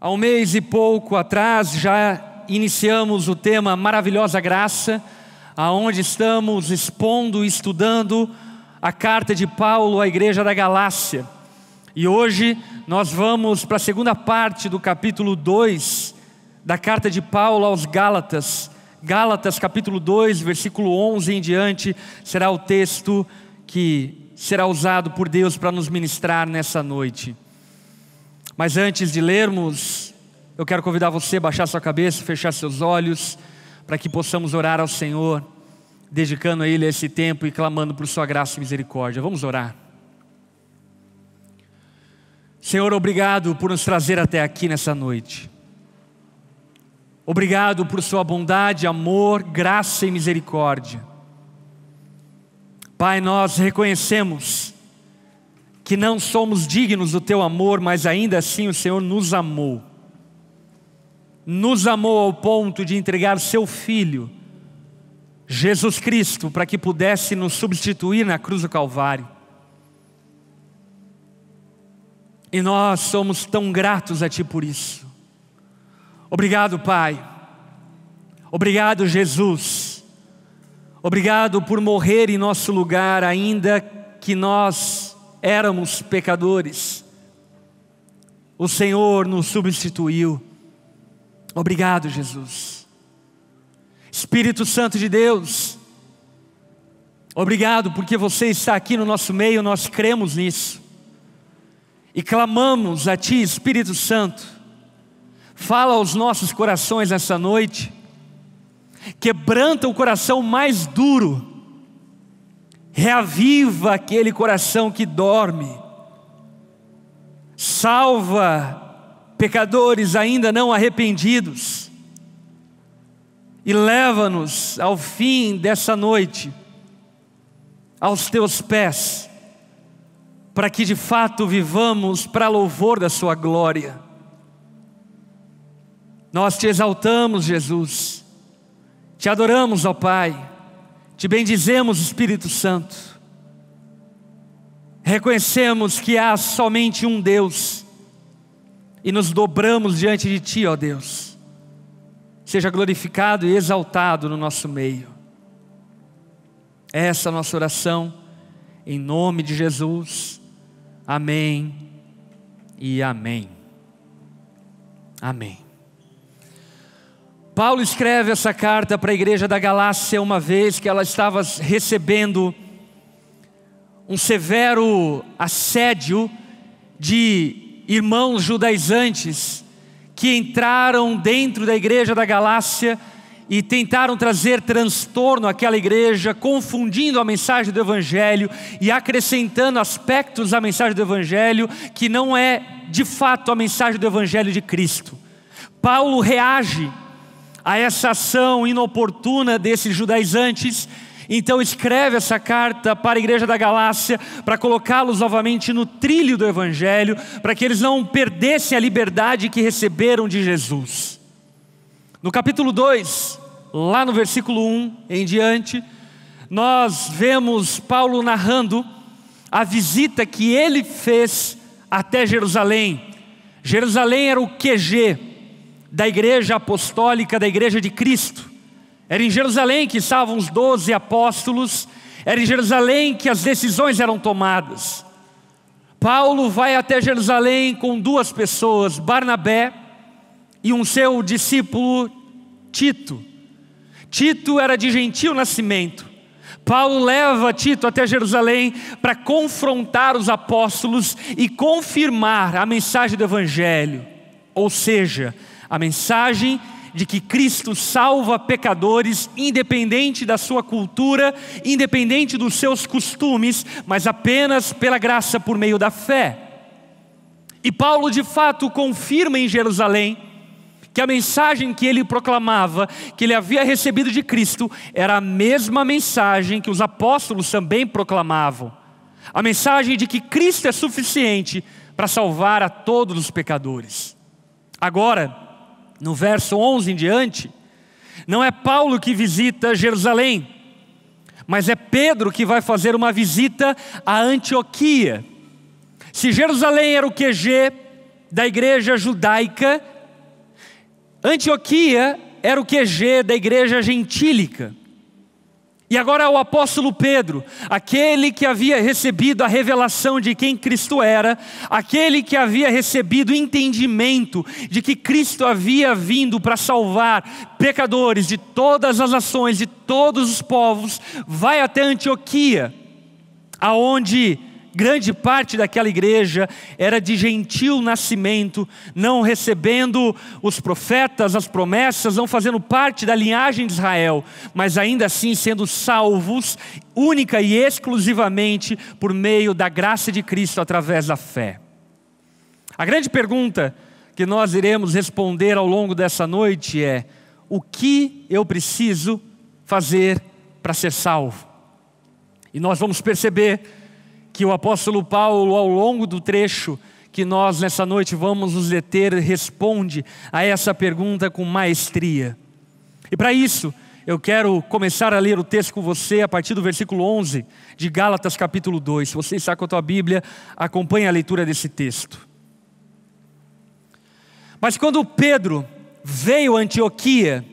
Há um mês e pouco atrás já iniciamos o tema Maravilhosa Graça, aonde estamos expondo e estudando a carta de Paulo à igreja da Galácia. E hoje nós vamos para a segunda parte do capítulo 2 da carta de Paulo aos Gálatas. Gálatas capítulo 2, versículo 11 em diante, será o texto que será usado por Deus para nos ministrar nessa noite. Mas antes de lermos, eu quero convidar você a baixar sua cabeça, fechar seus olhos, para que possamos orar ao Senhor, dedicando a Ele esse tempo e clamando por sua graça e misericórdia. Vamos orar. Senhor, obrigado por nos trazer até aqui nessa noite. Obrigado por sua bondade, amor, graça e misericórdia. Pai, nós reconhecemos que não somos dignos do teu amor, mas ainda assim o Senhor nos amou. Nos amou ao ponto de entregar seu Filho, Jesus Cristo, para que pudesse nos substituir na cruz do Calvário. E nós somos tão gratos a Ti por isso. Obrigado, Pai. Obrigado, Jesus. Obrigado por morrer em nosso lugar, ainda que nós éramos pecadores. O Senhor nos substituiu. Obrigado, Jesus. Espírito Santo de Deus, obrigado porque você está aqui no nosso meio, nós cremos nisso. E clamamos a Ti, Espírito Santo, fala aos nossos corações essa noite, quebranta o coração mais duro, reaviva aquele coração que dorme, salva pecadores ainda não arrependidos, e leva-nos ao fim dessa noite, aos Teus pés, para que de fato vivamos para louvor da Sua glória. Nós Te exaltamos, Jesus, Te adoramos, ó Pai, Te bendizemos, Espírito Santo. Reconhecemos que há somente um Deus e nos dobramos diante de Ti, ó Deus. Seja glorificado e exaltado no nosso meio. Essa é a nossa oração, em nome de Jesus. Amém e amém. Amém. Paulo escreve essa carta para a igreja da Galácia uma vez que ela estava recebendo um severo assédio de irmãos judaizantes que entraram dentro da igreja da Galácia e tentaram trazer transtorno àquela igreja, confundindo a mensagem do Evangelho e acrescentando aspectos à mensagem do Evangelho que não é de fato a mensagem do Evangelho de Cristo. Paulo reage a essa ação inoportuna desses judaizantes, então escreve essa carta para a igreja da Galácia, para colocá-los novamente no trilho do Evangelho, para que eles não perdessem a liberdade que receberam de Jesus. No capítulo 2, lá no versículo 1 em diante, nós vemos Paulo narrando a visita que ele fez até Jerusalém. Jerusalém era o QG da igreja apostólica, da igreja de Cristo. Era em Jerusalém que estavam os 12 apóstolos, era em Jerusalém que as decisões eram tomadas. Paulo vai até Jerusalém com duas pessoas, Barnabé e um seu discípulo Tito. Tito era de gentil nascimento. Paulo leva Tito até Jerusalém para confrontar os apóstolos e confirmar a mensagem do Evangelho, ou seja, a mensagem de que Cristo salva pecadores, independente da sua cultura, independente dos seus costumes, mas apenas pela graça por meio da fé. E Paulo de fato confirma em Jerusalém que a mensagem que ele proclamava, que ele havia recebido de Cristo, era a mesma mensagem que os apóstolos também proclamavam. A mensagem de que Cristo é suficiente para salvar a todos os pecadores. Agora, no verso 11 em diante, não é Paulo que visita Jerusalém, mas é Pedro que vai fazer uma visita a Antioquia. Se Jerusalém era o QG, da igreja judaica, Antioquia era o QG da igreja gentílica. E agora o apóstolo Pedro, aquele que havia recebido a revelação de quem Cristo era, aquele que havia recebido o entendimento de que Cristo havia vindo para salvar pecadores de todas as nações, de todos os povos, vai até Antioquia, aonde grande parte daquela igreja era de gentil nascimento, não recebendo os profetas, as promessas, não fazendo parte da linhagem de Israel, mas ainda assim sendo salvos única e exclusivamente por meio da graça de Cristo através da fé. A grande pergunta que nós iremos responder ao longo dessa noite é: o que eu preciso fazer para ser salvo? E nós vamos perceber que o apóstolo Paulo, ao longo do trecho que nós nessa noite vamos nos deter, responde a essa pergunta com maestria. E para isso, eu quero começar a ler o texto com você a partir do versículo 11 de Gálatas capítulo 2. Se você está com a tua Bíblia, acompanhe a leitura desse texto. Mas quando Pedro veio a Antioquia,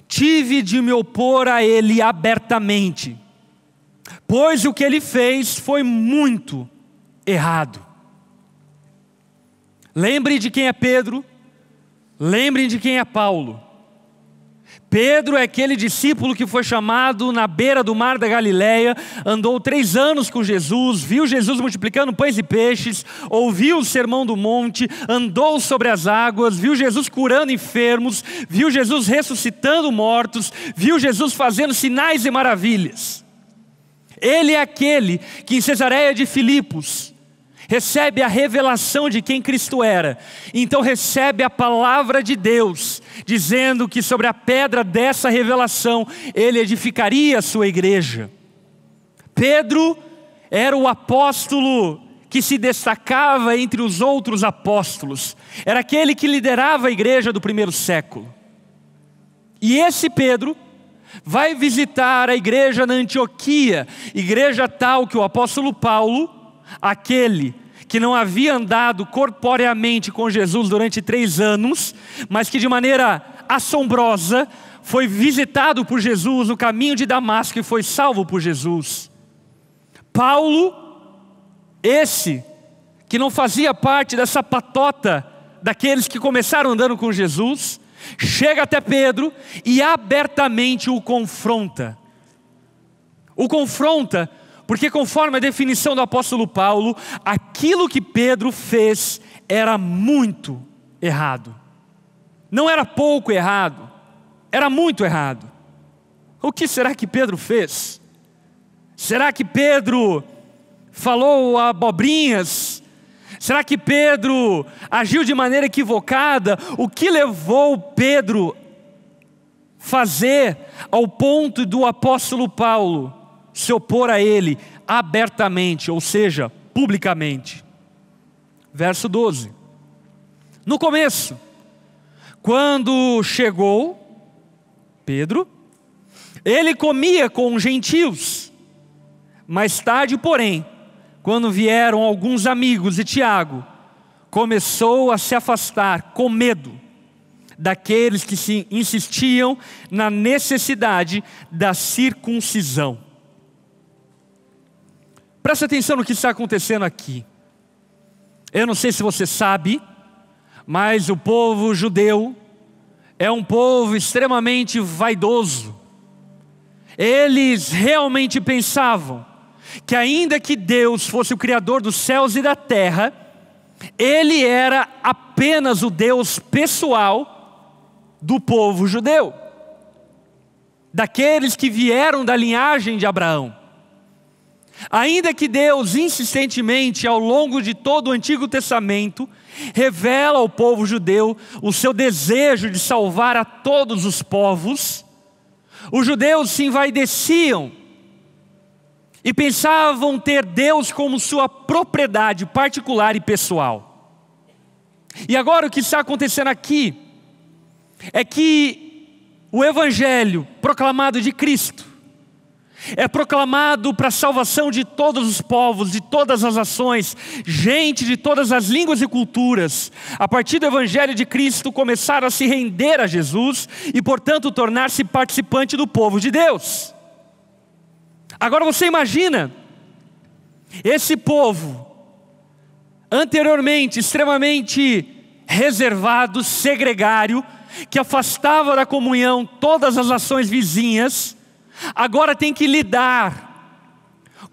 tive de me opor a ele abertamente, pois o que ele fez foi muito errado. Lembre de quem é Pedro, lembrem de quem é Paulo. Pedro é aquele discípulo que foi chamado na beira do mar da Galileia, andou 3 anos com Jesus, viu Jesus multiplicando pães e peixes, ouviu o sermão do monte, andou sobre as águas, viu Jesus curando enfermos, viu Jesus ressuscitando mortos, viu Jesus fazendo sinais e maravilhas. Ele é aquele que em Cesareia de Filipos recebe a revelação de quem Cristo era. Então recebe a palavra de Deus, dizendo que sobre a pedra dessa revelação ele edificaria a sua igreja. Pedro era o apóstolo que se destacava entre os outros apóstolos. Era aquele que liderava a igreja do primeiro século. E esse Pedro vai visitar a igreja na Antioquia, igreja tal que o apóstolo Paulo, aquele que não havia andado corporeamente com Jesus durante 3 anos, mas que de maneira assombrosa foi visitado por Jesus no caminho de Damasco e foi salvo por Jesus. Paulo, esse que não fazia parte dessa patota daqueles que começaram andando com Jesus, chega até Pedro e abertamente o confronta. O confronta porque, conforme a definição do apóstolo Paulo, aquilo que Pedro fez era muito errado. Não era pouco errado, era muito errado. O que será que Pedro fez? Será que Pedro falou abobrinhas? Será que Pedro agiu de maneira equivocada? O que levou Pedro a fazer ao ponto do apóstolo Paulo se opor a ele abertamente, ou seja, publicamente? Verso 12. No começo, quando chegou Pedro, ele comia com os gentios. Mais tarde, porém, quando vieram alguns amigos de Tiago, começou a se afastar com medo daqueles que se insistiam na necessidade da circuncisão. Presta atenção no que está acontecendo aqui. Eu não sei se você sabe, mas o povo judeu é um povo extremamente vaidoso. Eles realmente pensavam que ainda que Deus fosse o Criador dos céus e da terra, Ele era apenas o Deus pessoal do povo judeu, daqueles que vieram da linhagem de Abraão. Ainda que Deus insistentemente ao longo de todo o Antigo Testamento revela ao povo judeu o seu desejo de salvar a todos os povos, os judeus se envaideciam e pensavam ter Deus como sua propriedade particular e pessoal. E agora o que está acontecendo aqui é que o evangelho proclamado de Cristo é proclamado para a salvação de todos os povos, de todas as nações, gente de todas as línguas e culturas. A partir do Evangelho de Cristo começaram a se render a Jesus e, portanto, tornar-se participante do povo de Deus. Agora você imagina, esse povo, anteriormente extremamente reservado, segregário, que afastava da comunhão todas as nações vizinhas, agora tem que lidar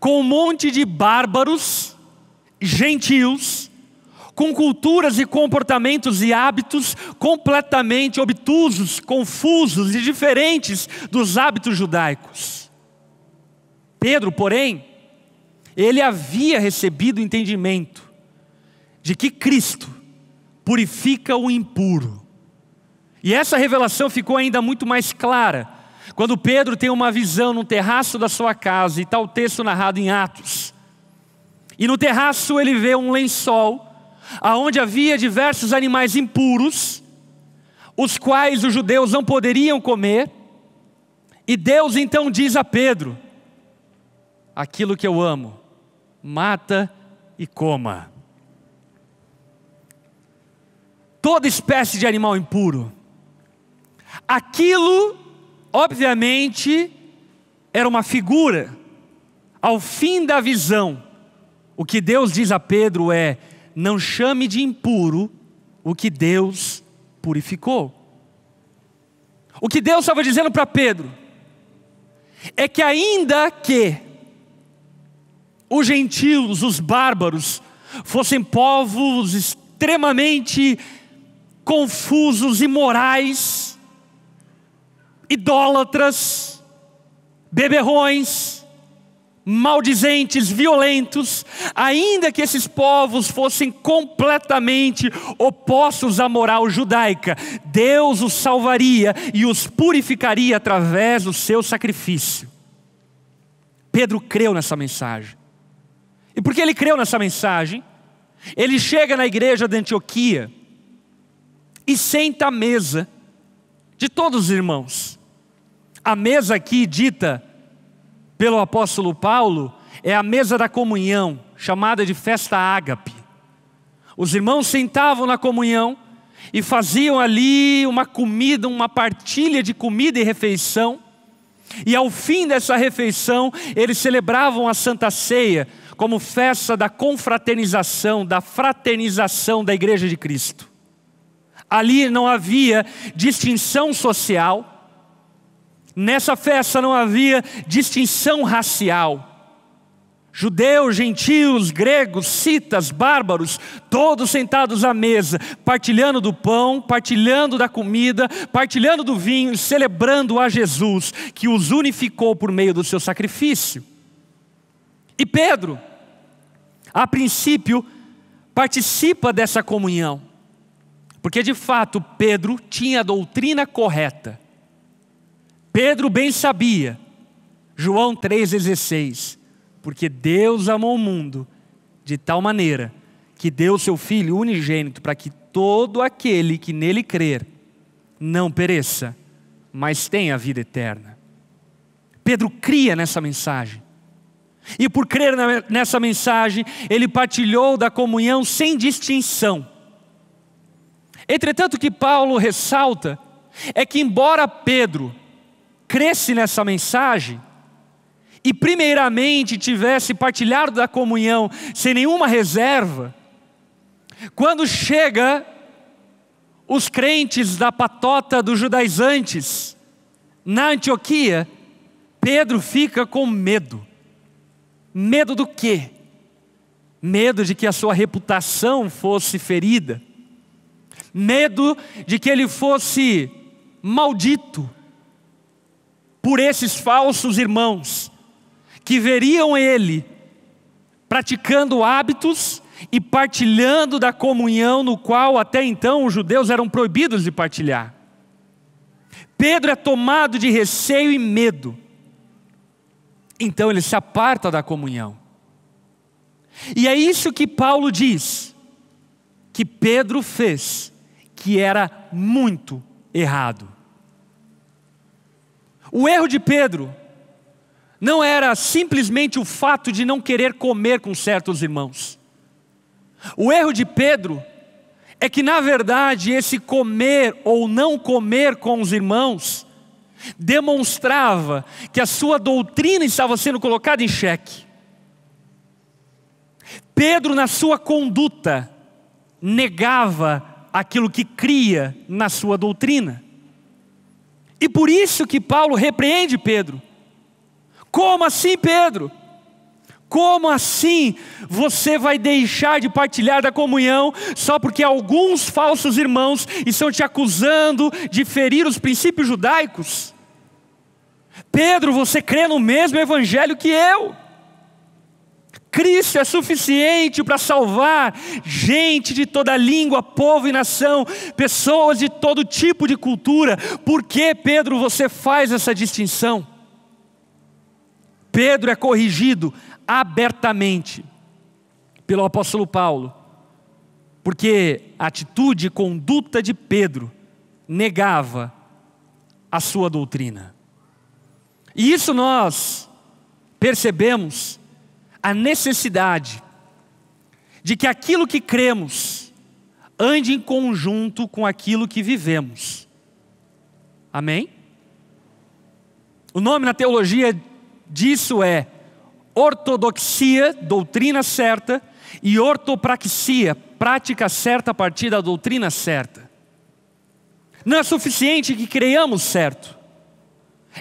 com um monte de bárbaros, gentios, com culturas e comportamentos e hábitos completamente obtusos, confusos e diferentes dos hábitos judaicos. Pedro, porém, ele havia recebido o entendimento de que Cristo purifica o impuro. E essa revelação ficou ainda muito mais clara quando Pedro tem uma visão no terraço da sua casa, e está o texto narrado em Atos. E no terraço ele vê um lençol, aonde havia diversos animais impuros, os quais os judeus não poderiam comer. E Deus então diz a Pedro: aquilo que eu amo, mata e coma. Toda espécie de animal impuro. Aquilo, obviamente, era uma figura. Ao fim da visão, o que Deus diz a Pedro é: não chame de impuro o que Deus purificou. O que Deus estava dizendo para Pedro é que, ainda que os gentios, os bárbaros, fossem povos extremamente confusos, imorais, idólatras, beberrões, maldizentes, violentos, ainda que esses povos fossem completamente opostos à moral judaica, Deus os salvaria e os purificaria através do seu sacrifício. Pedro creu nessa mensagem. E porque ele creu nessa mensagem, ele chega na igreja de Antioquia e senta à mesa de todos os irmãos. A mesa aqui dita pelo apóstolo Paulo é a mesa da comunhão, chamada de festa ágape. Os irmãos sentavam na comunhão e faziam ali uma comida, uma partilha de comida e refeição. E ao fim dessa refeição, eles celebravam a Santa Ceia como festa da confraternização, da fraternização da igreja de Cristo. Ali não havia distinção social, nessa festa não havia distinção racial. Judeus, gentios, gregos, citas, bárbaros, todos sentados à mesa, partilhando do pão, partilhando da comida, partilhando do vinho e celebrando a Jesus, que os unificou por meio do seu sacrifício. E Pedro, a princípio, participa dessa comunhão, porque de fato Pedro tinha a doutrina correta. Pedro bem sabia, João 3,16, porque Deus amou o mundo de tal maneira que deu seu Filho unigênito para que todo aquele que nele crer não pereça, mas tenha a vida eterna. Pedro cria nessa mensagem. E por crer nessa mensagem, ele partilhou da comunhão sem distinção. Entretanto, o que Paulo ressalta é que, embora Pedro cresce nessa mensagem e primeiramente tivesse partilhado da comunhão sem nenhuma reserva, quando chega os crentes da patota dos judaizantes na Antioquia, Pedro fica com medo. Medo do quê? Medo de que a sua reputação fosse ferida. Medo de que ele fosse maldito por esses falsos irmãos que veriam ele praticando hábitos e partilhando da comunhão no qual até então os judeus eram proibidos de partilhar. Pedro é tomado de receio e medo. Então ele se aparta da comunhão. E é isso que Paulo diz que Pedro fez, que era muito errado. O erro de Pedro não era simplesmente o fato de não querer comer com certos irmãos. O erro de Pedro é que, na verdade, esse comer ou não comer com os irmãos demonstrava que a sua doutrina estava sendo colocada em xeque. Pedro, na sua conduta, negava aquilo que cria na sua doutrina. E por isso que Paulo repreende Pedro. Como assim, Pedro? Como assim você vai deixar de partilhar da comunhão só porque alguns falsos irmãos estão te acusando de ferir os princípios judaicos? Pedro, você crê no mesmo evangelho que eu. Cristo é suficiente para salvar gente de toda língua, povo e nação, pessoas de todo tipo de cultura. Por que, Pedro, você faz essa distinção? Pedro é corrigido abertamente pelo apóstolo Paulo, porque a atitude e conduta de Pedro negava a sua doutrina. E isso nós percebemos a necessidade de que aquilo que cremos ande em conjunto com aquilo que vivemos. Amém? O nome na teologia disso é ortodoxia, doutrina certa, e ortopraxia, prática certa a partir da doutrina certa. Não é suficiente que creiamos certo.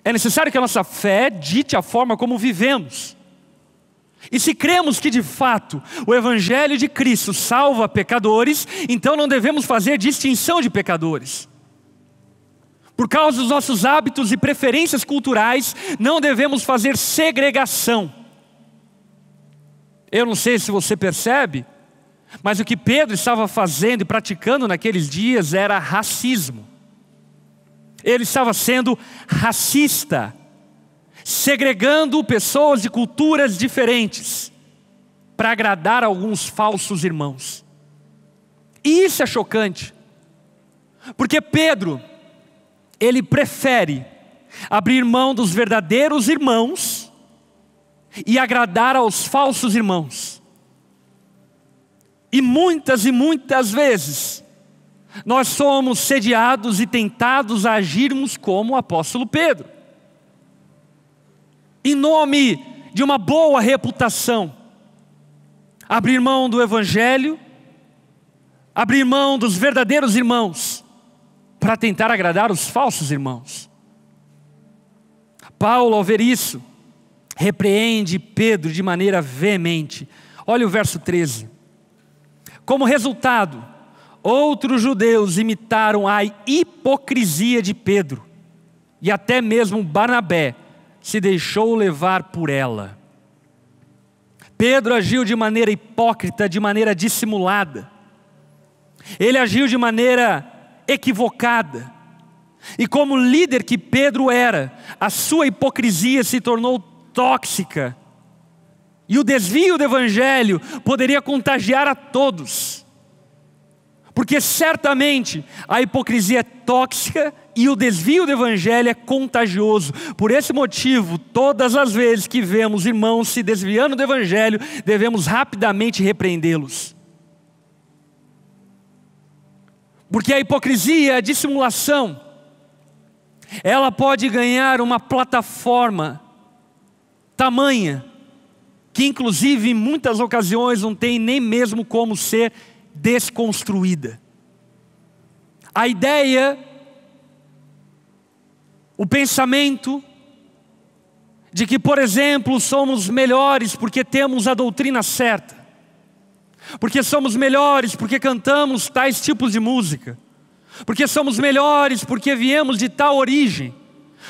É necessário que a nossa fé dite a forma como vivemos. E se cremos que de fato o Evangelho de Cristo salva pecadores, então não devemos fazer distinção de pecadores. Por causa dos nossos hábitos e preferências culturais, não devemos fazer segregação. Eu não sei se você percebe, mas o que Pedro estava fazendo e praticando naqueles dias era racismo. Ele estava sendo racista, segregando pessoas de culturas diferentes para agradar alguns falsos irmãos. E isso é chocante, porque Pedro, ele prefere abrir mão dos verdadeiros irmãos e agradar aos falsos irmãos. E muitas vezes nós somos sediados e tentados a agirmos como o apóstolo Pedro, em nome de uma boa reputação, abrir mão do Evangelho, abrir mão dos verdadeiros irmãos, para tentar agradar os falsos irmãos. Paulo, ao ver isso, repreende Pedro de maneira veemente. Olha o verso 13. Como resultado, outros judeus imitaram a hipocrisia de Pedro, e até mesmo Barnabé se deixou levar por ela. Pedro agiu de maneira hipócrita, de maneira dissimulada. Ele agiu de maneira equivocada. E como líder que Pedro era, a sua hipocrisia se tornou tóxica. E o desvio do Evangelho poderia contagiar a todos. Porque certamente a hipocrisia é tóxica e o desvio do Evangelho é contagioso. Por esse motivo, todas as vezes que vemos irmãos se desviando do Evangelho, devemos rapidamente repreendê-los. Porque a hipocrisia, a dissimulação, ela pode ganhar uma plataforma tamanha, que inclusive em muitas ocasiões não tem nem mesmo como ser desconstruída. A ideia, o pensamento de que, por exemplo, somos melhores porque temos a doutrina certa, porque somos melhores porque cantamos tais tipos de música, porque somos melhores porque viemos de tal origem,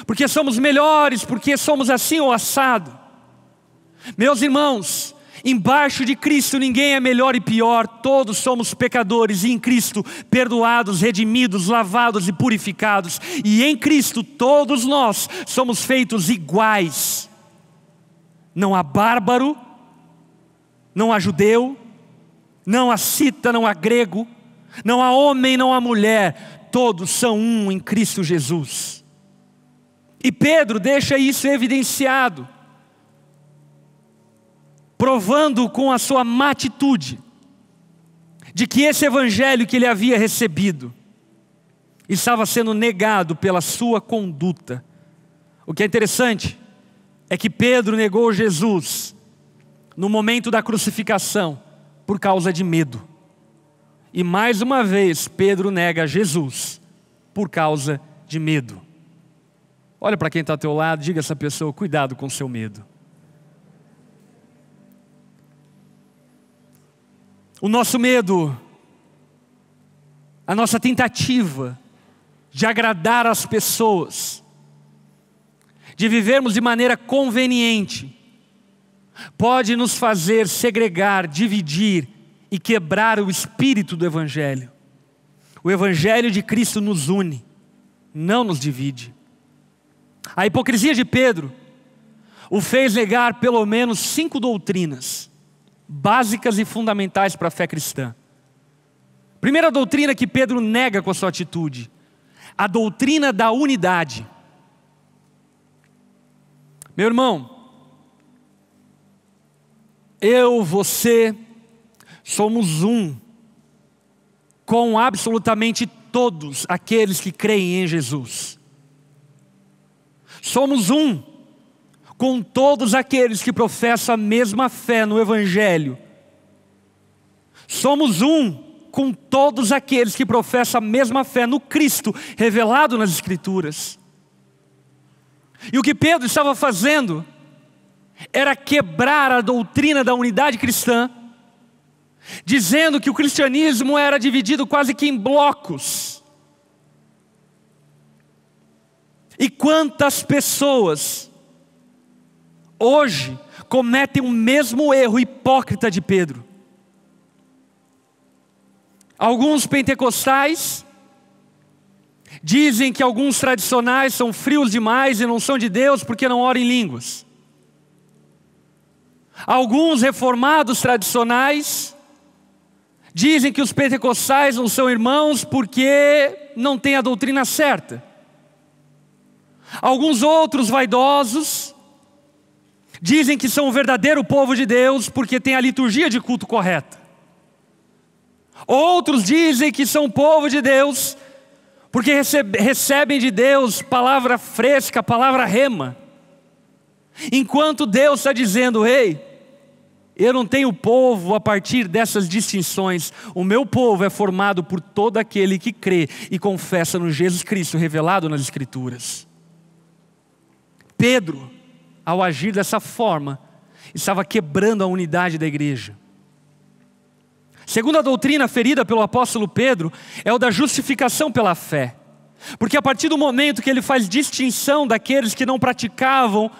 porque somos melhores porque somos assim ou assado. Meus irmãos, embaixo de Cristo ninguém é melhor e pior, todos somos pecadores e em Cristo perdoados, redimidos, lavados e purificados. E em Cristo todos nós somos feitos iguais. Não há bárbaro, não há judeu, não há cita, não há grego, não há homem, não há mulher, todos são um em Cristo Jesus. E Pedro deixa isso evidenciado provando com a sua má atitude de que esse evangelho que ele havia recebido estava sendo negado pela sua conduta. O que é interessante é que Pedro negou Jesus no momento da crucificação por causa de medo. E mais uma vez Pedro nega Jesus por causa de medo. Olha para quem está ao teu lado, diga a essa pessoa: cuidado com o seu medo. O nosso medo, a nossa tentativa de agradar as pessoas, de vivermos de maneira conveniente, pode nos fazer segregar, dividir e quebrar o espírito do Evangelho. O Evangelho de Cristo nos une, não nos divide. A hipocrisia de Pedro o fez negar pelo menos 5 doutrinas básicas e fundamentais para a fé cristã. Primeira doutrina que Pedro nega com a sua atitude: a doutrina da unidade. Meu irmão, eu, você, somos um com absolutamente todos aqueles que creem em Jesus. Somos um com todos aqueles que professam a mesma fé no Evangelho. Somos um com todos aqueles que professam a mesma fé no Cristo revelado nas Escrituras. E o que Pedro estava fazendo era quebrar a doutrina da unidade cristã, dizendo que o cristianismo era dividido quase que em blocos. E quantas pessoas hoje cometem o mesmo erro hipócrita de Pedro? Alguns pentecostais dizem que alguns tradicionais são frios demais e não são de Deus porque não oram em línguas. Alguns reformados tradicionais dizem que os pentecostais não são irmãos porque não têm a doutrina certa. Alguns outros vaidosos dizem que são o verdadeiro povo de Deus porque têm a liturgia de culto correta. Outros dizem que são povo de Deus porque recebem de Deus palavra fresca, palavra rema. Enquanto Deus está dizendo: ei, eu não tenho povo a partir dessas distinções. O meu povo é formado por todo aquele que crê e confessa no Jesus Cristo revelado nas Escrituras. Pedro, ao agir dessa forma, estava quebrando a unidade da igreja. Segunda doutrina ferida pelo apóstolo Pedro é o da justificação pela fé. Porque a partir do momento que ele faz distinção daqueles que não praticavam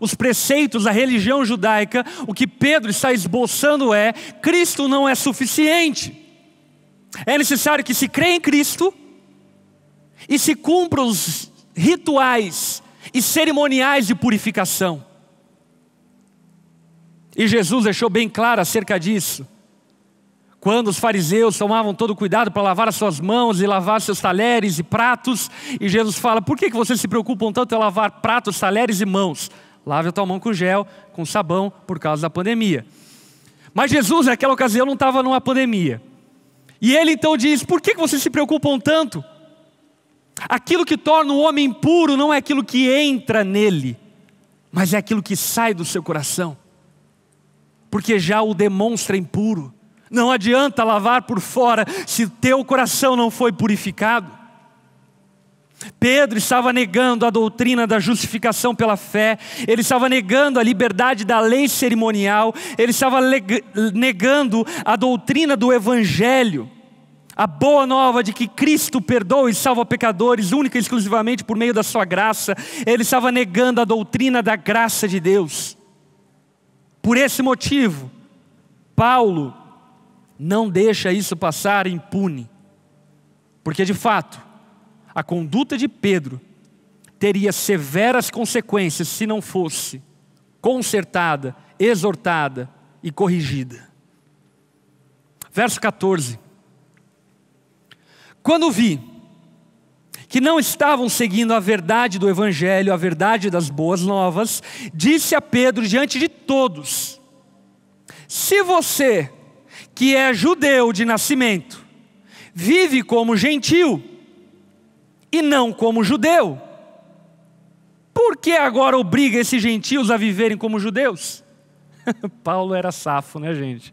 os preceitos da religião judaica, o que Pedro está esboçando é: Cristo não é suficiente. É necessário que se crê em Cristo e se cumpram os rituais e cerimoniais de purificação. E Jesus deixou bem claro acerca disso, quando os fariseus tomavam todo cuidado para lavar as suas mãos e lavar seus talheres e pratos. E Jesus fala: por que vocês se preocupam tanto em lavar pratos, talheres e mãos? Lave a tua mão com gel, com sabão, por causa da pandemia. Mas Jesus naquela ocasião não estava numa pandemia. E ele então diz: por que vocês se preocupam tanto? Aquilo que torna o homem impuro não é aquilo que entra nele, mas é aquilo que sai do seu coração, porque já o demonstra impuro. Não adianta lavar por fora se teu coração não foi purificado. Pedro estava negando a doutrina da justificação pela fé, ele estava negando a liberdade da lei cerimonial, ele estava negando a doutrina do Evangelho, a boa nova de que Cristo perdoa e salva pecadores única e exclusivamente por meio da sua graça. Ele estava negando a doutrina da graça de Deus. Por esse motivo, Paulo não deixa isso passar impune, porque de fato a conduta de Pedro teria severas consequências se não fosse consertada, exortada e corrigida. Verso 14: quando vi que não estavam seguindo a verdade do Evangelho, a verdade das boas novas, disse a Pedro diante de todos: Se você, que é judeu de nascimento, vive como gentil e não como judeu, por que agora obriga esses gentios a viverem como judeus? Paulo era safo, né, gente?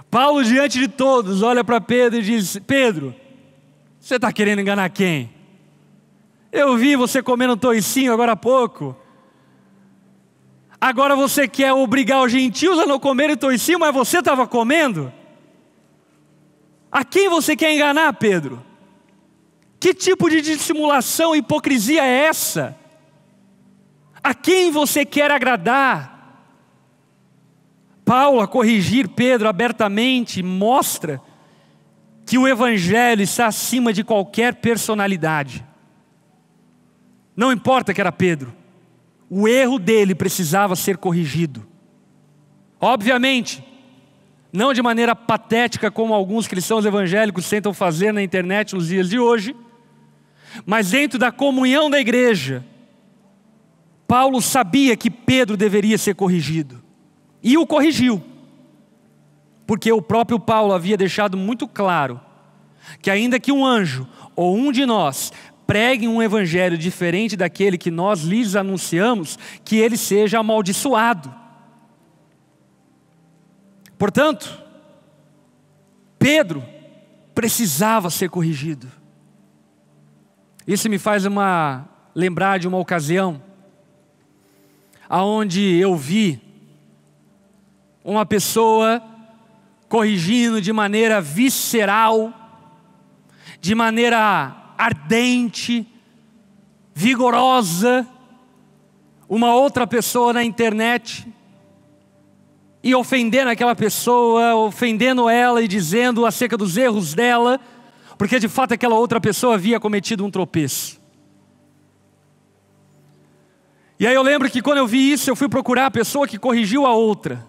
Paulo, diante de todos, olha para Pedro e diz: Pedro, você está querendo enganar quem? Eu vi você comendo toicinho agora há pouco. Agora você quer obrigar os gentios a não comerem toicinho, mas você estava comendo? A quem você quer enganar, Pedro? Que tipo de dissimulação e hipocrisia é essa? A quem você quer agradar? Paulo, a corrigir Pedro abertamente, mostra que o Evangelho está acima de qualquer personalidade. Não importa que era Pedro, o erro dele precisava ser corrigido. Obviamente, não de maneira patética como alguns cristãos evangélicos tentam fazer na internet nos dias de hoje, mas dentro da comunhão da igreja, Paulo sabia que Pedro deveria ser corrigido. E o corrigiu, porque o próprio Paulo havia deixado muito claro que ainda que um anjo ou um de nós pregue um evangelho diferente daquele que nós lhes anunciamos, que ele seja amaldiçoado. Portanto, Pedro precisava ser corrigido. Isso me faz lembrar de uma ocasião aonde eu vi uma pessoa corrigindo de maneira visceral, de maneira ardente, vigorosa, uma outra pessoa na internet, e ofendendo aquela pessoa, ofendendo ela e dizendo acerca dos erros dela, porque de fato aquela outra pessoa havia cometido um tropeço. E aí eu lembro que quando eu vi isso, eu fui procurar a pessoa que corrigiu a outra.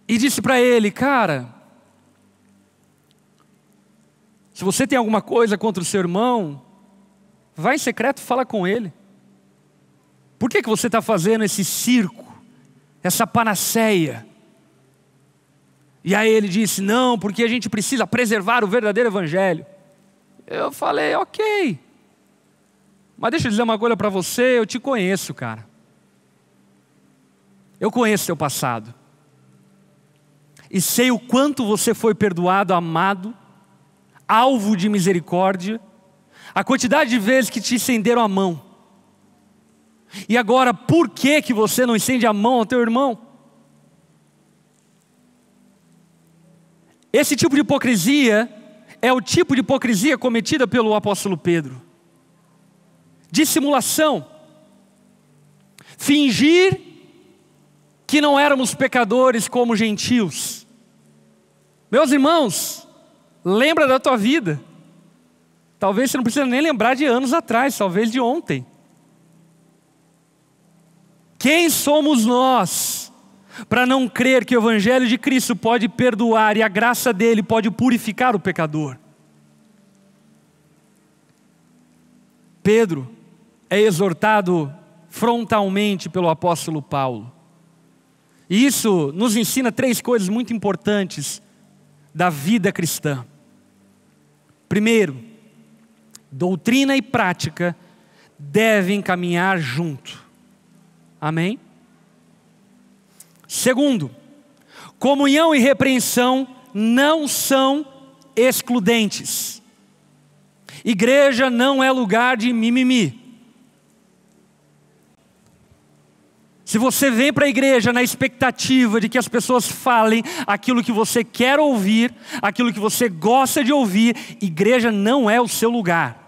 E disse para ele: cara, se você tem alguma coisa contra o seu irmão, vai em secreto e fala com ele. Por que você está fazendo esse circo, essa panaceia? E aí ele disse: não, porque a gente precisa preservar o verdadeiro evangelho. Eu falei: ok, mas deixa eu dizer uma coisa para você, eu te conheço, cara. Eu conheço seu passado. E sei o quanto você foi perdoado, amado, alvo de misericórdia, a quantidade de vezes que te estenderam a mão. E agora, por que você não estende a mão ao teu irmão? Esse tipo de hipocrisia é o tipo de hipocrisia cometida pelo apóstolo Pedro. Dissimulação. Fingir que não éramos pecadores como gentios. Meus irmãos, lembra da tua vida. Talvez você não precisa nem lembrar de anos atrás, talvez de ontem. Quem somos nós para não crer que o Evangelho de Cristo pode perdoar e a graça dele pode purificar o pecador? Pedro é exortado frontalmente pelo apóstolo Paulo. E isso nos ensina 3 coisas muito importantes da vida cristã. Primeiro, doutrina e prática devem caminhar junto. Amém? Segundo, comunhão e repreensão não são excludentes. Igreja não é lugar de mimimi. Se você vem para a igreja na expectativa de que as pessoas falem aquilo que você quer ouvir, aquilo que você gosta de ouvir, igreja não é o seu lugar.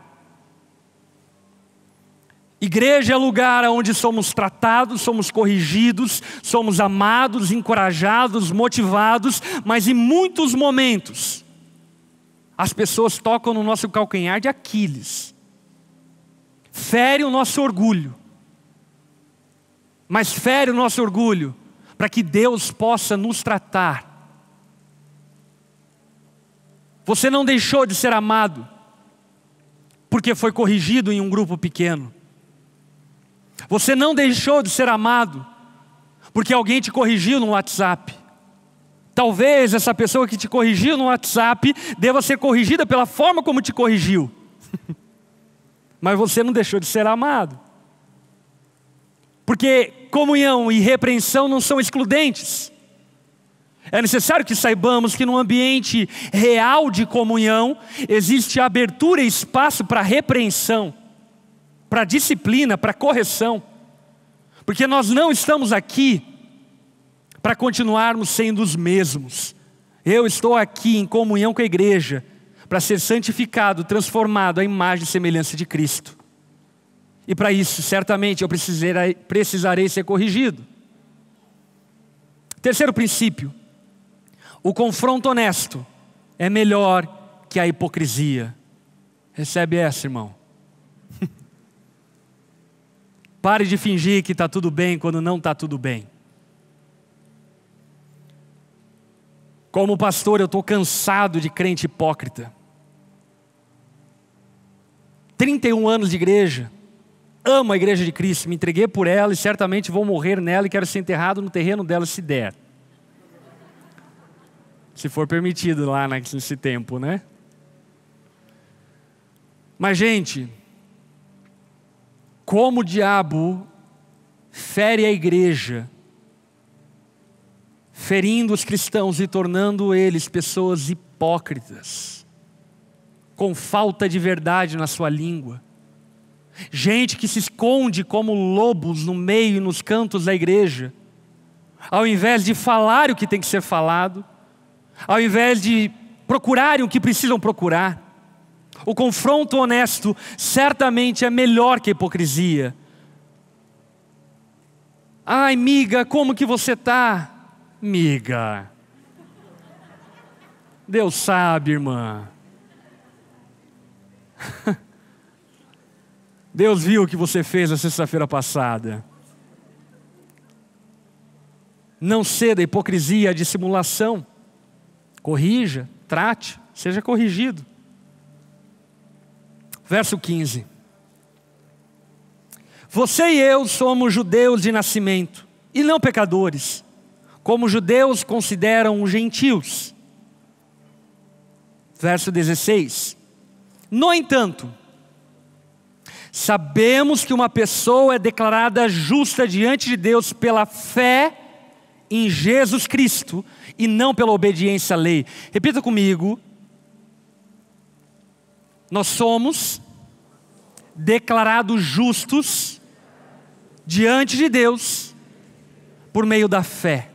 Igreja é lugar onde somos tratados, somos corrigidos, somos amados, encorajados, motivados, mas em muitos momentos as pessoas tocam no nosso calcanhar de Aquiles, ferem o nosso orgulho. Mas fere o nosso orgulho, para que Deus possa nos tratar. Você não deixou de ser amado, porque foi corrigido em um grupo pequeno. Você não deixou de ser amado, porque alguém te corrigiu no WhatsApp. Talvez essa pessoa que te corrigiu no WhatsApp deva ser corrigida pela forma como te corrigiu. Mas você não deixou de ser amado. Porque comunhão e repreensão não são excludentes. É necessário que saibamos que num ambiente real de comunhão existe abertura e espaço para repreensão, para disciplina, para correção. Porque nós não estamos aqui para continuarmos sendo os mesmos. Eu estou aqui em comunhão com a igreja para ser santificado, transformado à imagem e semelhança de Cristo. E para isso, certamente, eu precisarei ser corrigido. Terceiro princípio: o confronto honesto é melhor que a hipocrisia. Recebe essa, irmão. Pare de fingir que está tudo bem quando não está tudo bem. Como pastor, eu estou cansado de crente hipócrita. 31 anos de igreja. Amo a igreja de Cristo, me entreguei por ela e certamente vou morrer nela e quero ser enterrado no terreno dela se der. Se for permitido lá nesse tempo, né? Mas, gente, como o diabo fere a igreja, ferindo os cristãos e tornando eles pessoas hipócritas, com falta de verdade na sua língua. Gente que se esconde como lobos no meio e nos cantos da igreja, ao invés de falar o que tem que ser falado, ao invés de procurarem o que precisam procurar. O confronto honesto certamente é melhor que a hipocrisia. Ai, miga, como que você está? Miga, Deus sabe, irmã. Deus viu o que você fez na sexta-feira passada. Não ceda à hipocrisia, à dissimulação. Corrija, trate, seja corrigido. Verso 15. Você e eu somos judeus de nascimento, e não pecadores, como os judeus consideram os gentios. Verso 16. No entanto, sabemos que uma pessoa é declarada justa diante de Deus pela fé em Jesus Cristo e não pela obediência à lei. Repita comigo. Nós somos declarados justos diante de Deus por meio da fé.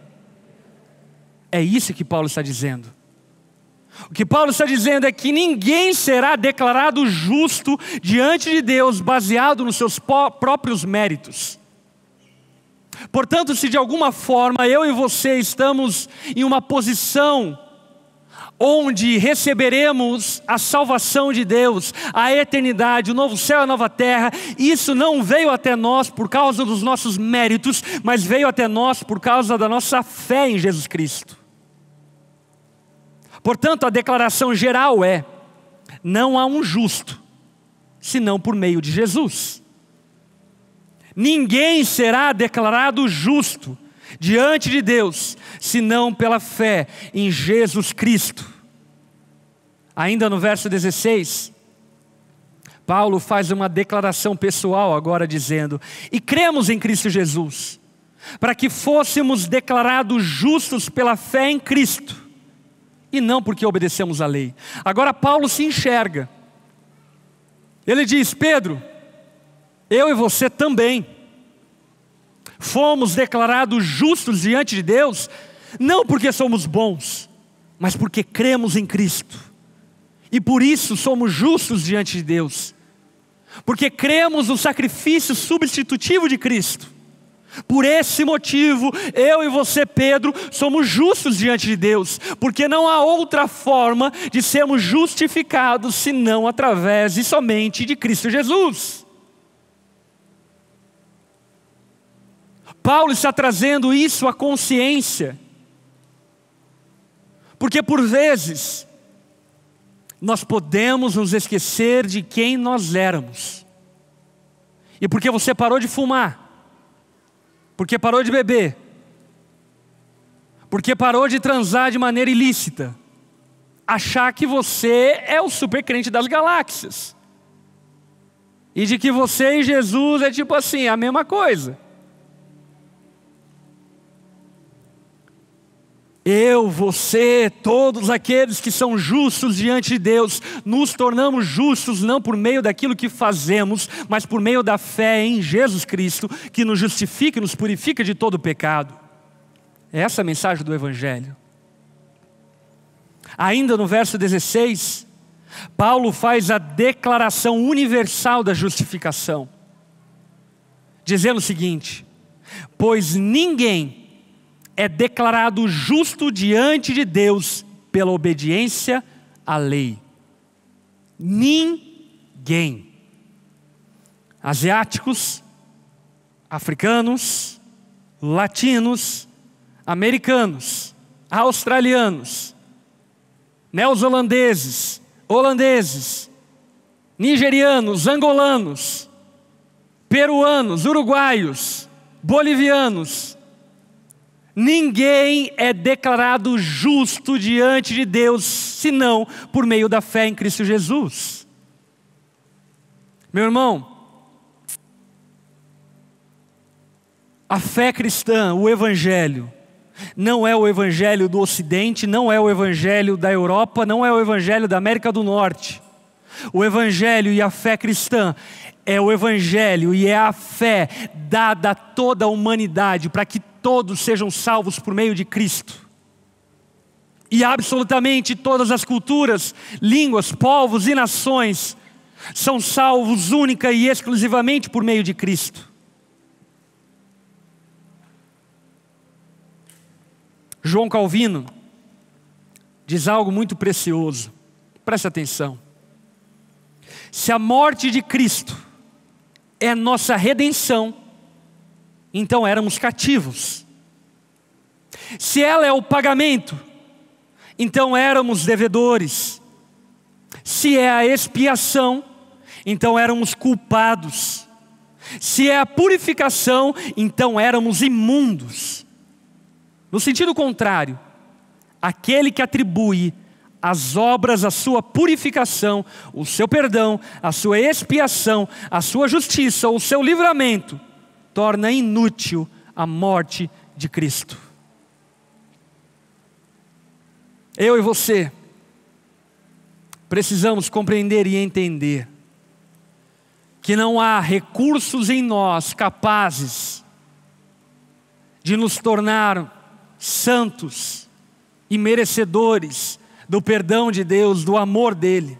É isso que Paulo está dizendo. O que Paulo está dizendo é que ninguém será declarado justo diante de Deus baseado nos seus próprios méritos. Portanto, se de alguma forma eu e você estamos em uma posição onde receberemos a salvação de Deus, a eternidade, o novo céu e a nova terra, isso não veio até nós por causa dos nossos méritos, mas veio até nós por causa da nossa fé em Jesus Cristo. Portanto, a declaração geral é: não há um justo, senão por meio de Jesus. Ninguém será declarado justo diante de Deus, senão pela fé em Jesus Cristo. Ainda no verso 16, Paulo faz uma declaração pessoal agora dizendo: e cremos em Cristo Jesus, para que fôssemos declarados justos pela fé em Cristo, e não porque obedecemos à lei. Agora Paulo se enxerga. Ele diz: Pedro, eu e você também fomos declarados justos diante de Deus, não porque somos bons, mas porque cremos em Cristo. E por isso somos justos diante de Deus, porque cremos no sacrifício substitutivo de Cristo. Por esse motivo, eu e você, Pedro, somos justos diante de Deus, porque não há outra forma de sermos justificados senão através e somente de Cristo Jesus. Paulo está trazendo isso à consciência, porque por vezes nós podemos nos esquecer de quem nós éramos, e porque você parou de fumar, porque parou de beber, porque parou de transar de maneira ilícita, achar que você é o super crente das galáxias, e de que você e Jesus é tipo assim, a mesma coisa. Eu, você, todos aqueles que são justos diante de Deus, nos tornamos justos não por meio daquilo que fazemos, mas por meio da fé em Jesus Cristo, que nos justifica e nos purifica de todo pecado. É essa a mensagem do Evangelho. Ainda no verso 16, Paulo faz a declaração universal da justificação, dizendo o seguinte: pois ninguém é declarado justo diante de Deus pela obediência à lei. Ninguém. Asiáticos, africanos, latinos, americanos, australianos, neozelandeses, holandeses, nigerianos, angolanos, peruanos, uruguaios, bolivianos. Ninguém é declarado justo diante de Deus, senão por meio da fé em Cristo Jesus. Meu irmão, a fé cristã, o Evangelho, não é o Evangelho do Ocidente, não é o Evangelho da Europa, não é o Evangelho da América do Norte. O Evangelho e a fé cristã é o Evangelho e é a fé dada a toda a humanidade para que todos sejam salvos por meio de Cristo. E absolutamente todas as culturas, línguas, povos e nações são salvos única e exclusivamente por meio de Cristo. João Calvino diz algo muito precioso. Preste atenção. Se a morte de Cristo é nossa redenção, então éramos cativos. Se ela é o pagamento, então éramos devedores. Se é a expiação, então éramos culpados. Se é a purificação, então éramos imundos. No sentido contrário, aquele que atribui as obras, a sua purificação, o seu perdão, a sua expiação, a sua justiça, o seu livramento, torna inútil a morte de Cristo. Eu e você precisamos compreender e entender que não há recursos em nós capazes de nos tornar santos e merecedores do perdão de Deus, do amor dele.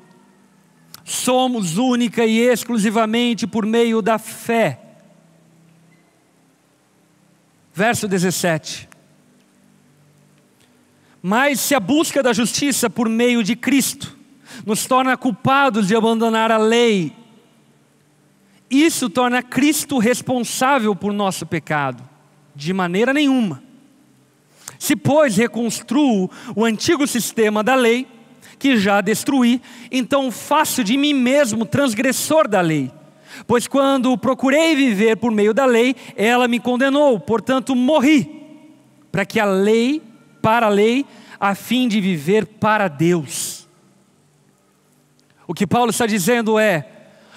Somos única e exclusivamente por meio da fé. Verso 17. Mas se a busca da justiça por meio de Cristo nos torna culpados de abandonar a lei, isso torna Cristo responsável por nosso pecado? De maneira nenhuma. Se, pois, reconstruo o antigo sistema da lei, que já destruí, então faço de mim mesmo transgressor da lei. Pois quando procurei viver por meio da lei, ela me condenou, portanto morri, para a lei, a fim de viver para Deus. O que Paulo está dizendo é,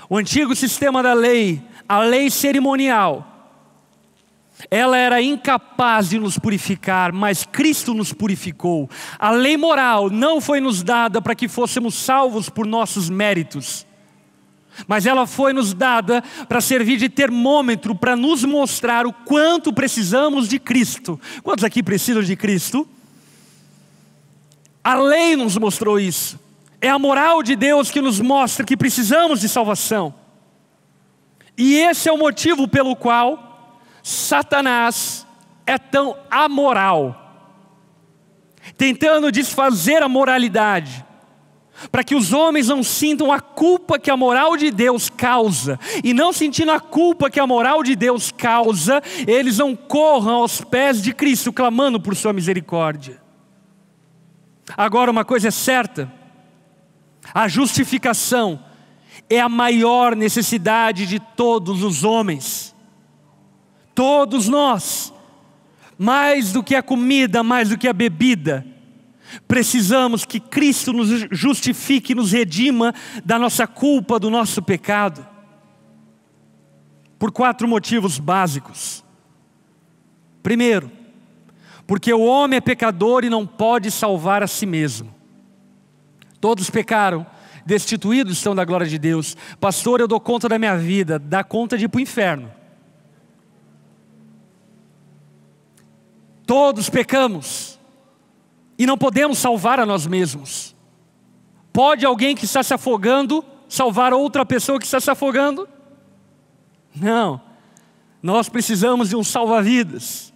o antigo sistema da lei, a lei cerimonial, ela era incapaz de nos purificar, mas Cristo nos purificou. A lei moral não foi nos dada para que fôssemos salvos por nossos méritos, mas ela foi nos dada para servir de termômetro, para nos mostrar o quanto precisamos de Cristo. Quantos aqui precisam de Cristo? A lei nos mostrou isso. É a moral de Deus que nos mostra que precisamos de salvação. E esse é o motivo pelo qual Satanás é tão amoral, tentando desfazer a moralidade, para que os homens não sintam a culpa que a moral de Deus causa, e não sentindo a culpa que a moral de Deus causa, eles não corram aos pés de Cristo, clamando por sua misericórdia. Agora uma coisa é certa, a justificação é a maior necessidade de todos os homens. Todos nós mais do que a comida, mais do que a bebida, precisamos que Cristo nos justifique, nos redima da nossa culpa, do nosso pecado. Por 4 motivos básicos. Primeiro, porque o homem é pecador e não pode salvar a si mesmo. Todos pecaram, destituídos estão da glória de Deus. Pastor, eu dou conta da minha vida. Dá conta de ir para o inferno. Todos pecamos e não podemos salvar a nós mesmos. Pode alguém que está se afogando salvar outra pessoa que está se afogando? Não. Nós precisamos de um salva-vidas.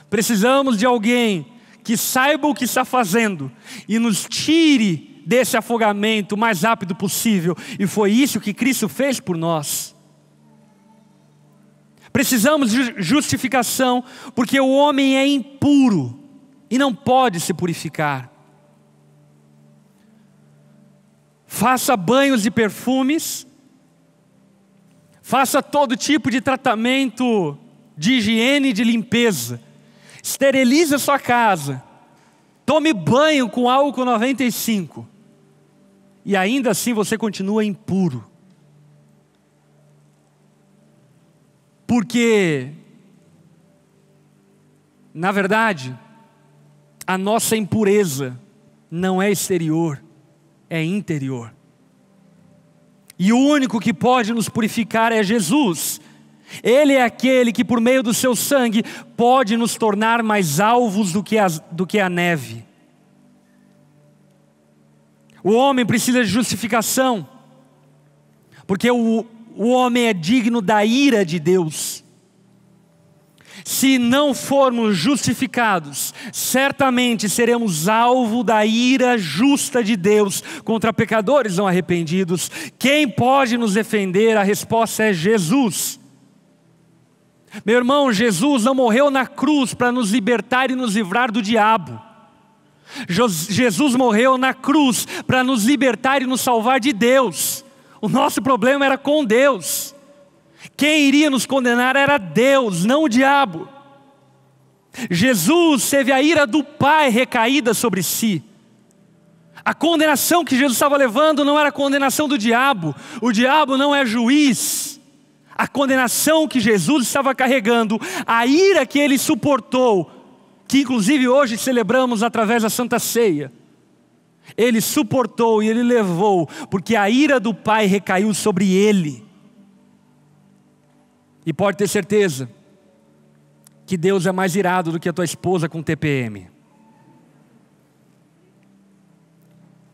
Precisamos de alguém que saiba o que está fazendo e nos tire desse afogamento o mais rápido possível. E foi isso que Cristo fez por nós. Precisamos de justificação, porque o homem é impuro e não pode se purificar. Faça banhos de perfumes, faça todo tipo de tratamento de higiene e de limpeza, esterilize a sua casa, tome banho com álcool 95, e ainda assim você continua impuro. Porque, na verdade, a nossa impureza não é exterior, é interior. E o único que pode nos purificar é Jesus. Ele é aquele que por meio do seu sangue pode nos tornar mais alvos do que a neve. O homem precisa de justificação, porque o homem é digno da ira de Deus. Se não formos justificados, certamente seremos alvo da ira justa de Deus contra pecadores não arrependidos. Quem pode nos defender? A resposta é Jesus. Meu irmão, Jesus não morreu na cruz para nos libertar e nos livrar do diabo. Jesus morreu na cruz para nos libertar e nos salvar de Deus. O nosso problema era com Deus. Quem iria nos condenar era Deus, não o diabo. Jesus teve a ira do Pai recaída sobre si. A condenação que Jesus estava levando não era a condenação do diabo. O diabo não é juiz. A condenação que Jesus estava carregando, a ira que ele suportou, que inclusive hoje celebramos através da Santa Ceia, ele suportou e ele levou, porque a ira do Pai recaiu sobre ele. E pode ter certeza que Deus é mais irado do que a tua esposa com TPM.